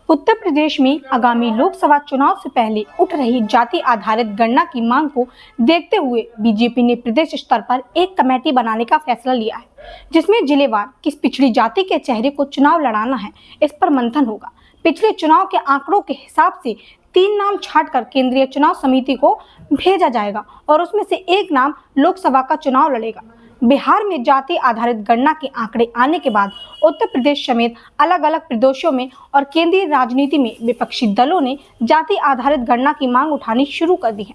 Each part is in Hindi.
उत्तर प्रदेश में आगामी लोकसभा चुनाव से पहले उठ रही जाति आधारित गणना की मांग को देखते हुए बीजेपी ने प्रदेश स्तर पर एक कमेटी बनाने का फैसला लिया है, जिसमें जिलेवार किस पिछड़ी जाति के चेहरे को चुनाव लड़ाना है, इस पर मंथन होगा। पिछले चुनाव के आंकड़ों के हिसाब से 3 नाम छांटकर केंद्रीय चुनाव समिति को भेजा जाएगा और उसमें से एक नाम लोकसभा का चुनाव लड़ेगा। बिहार में जाति आधारित गणना के आंकड़े आने के बाद उत्तर प्रदेश समेत अलग अलग प्रदेशों में और केंद्रीय राजनीति में विपक्षी दलों ने जाति आधारित गणना की मांग उठानी शुरू कर दी है।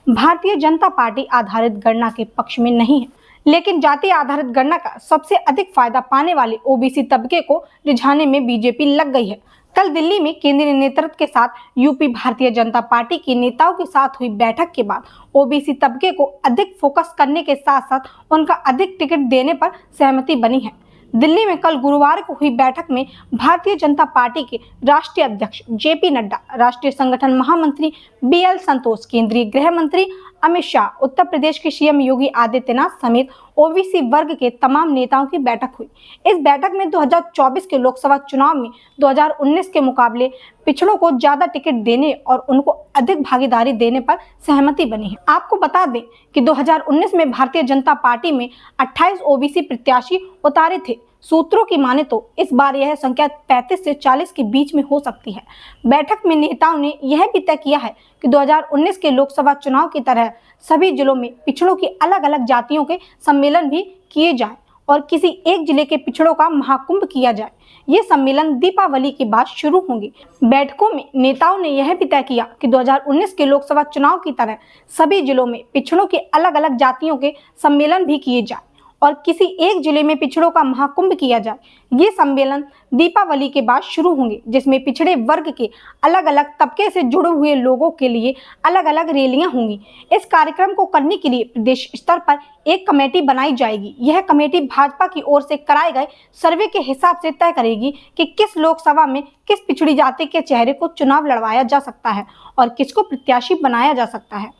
भारतीय जनता पार्टी आधारित गणना के पक्ष में नहीं है, लेकिन जाति आधारित गणना का सबसे अधिक फायदा पाने वाले ओबीसी तबके को रिझाने में बीजेपी लग गई है। कल दिल्ली में केंद्रीय नेतृत्व के साथ यूपी भारतीय जनता पार्टी के नेताओं के साथ हुई बैठक के बाद ओबीसी तबके को अधिक फोकस करने के साथ साथ उनका अधिक टिकट देने पर सहमति बनी है। दिल्ली में कल गुरुवार को हुई बैठक में भारतीय जनता पार्टी के राष्ट्रीय अध्यक्ष जेपी नड्डा, राष्ट्रीय संगठन महामंत्री बीएल संतोष, केंद्रीय गृह मंत्री अमित शाह, उत्तर प्रदेश के सीएम योगी आदित्यनाथ समेत ओबीसी वर्ग के तमाम नेताओं की बैठक हुई। इस बैठक में 2024 के लोकसभा चुनाव में 2019 के मुकाबले पिछड़ों को ज्यादा टिकट देने और उनको अधिक भागीदारी देने पर सहमति बनी है। आपको बता दें कि 2019 में भारतीय जनता पार्टी में 28 ओबीसी प्रत्याशी उतारे थे। सूत्रों की माने तो इस बार यह संख्या 35 से 40 के बीच में हो सकती है। बैठक में नेताओं ने यह भी तय किया है कि 2019 के लोकसभा चुनाव की तरह सभी जिलों में पिछड़ों की अलग अलग जातियों के सम्मेलन भी किए जाएं और किसी एक जिले के पिछड़ों का महाकुंभ किया जाए। ये सम्मेलन दीपावली के बाद शुरू होंगे। बैठकों में नेताओं ने यह भी तय किया कि 2019 के लोकसभा चुनाव की तरह सभी जिलों में पिछड़ों के अलग अलग जातियों के सम्मेलन भी किए जाए और किसी एक जिले में पिछड़ों का महाकुंभ किया जाए। ये सम्मेलन दीपावली के बाद शुरू होंगे, जिसमें पिछड़े वर्ग के अलग अलग तबके से जुड़े हुए लोगों के लिए अलग अलग रैलियां होंगी। इस कार्यक्रम को करने के लिए प्रदेश स्तर पर एक कमेटी बनाई जाएगी। यह कमेटी भाजपा की ओर से कराए गए सर्वे के हिसाब से तय करेगी कि किस लोकसभा में किस पिछड़ी जाति के चेहरे को चुनाव लड़वाया जा सकता है और किसको प्रत्याशी बनाया जा सकता है।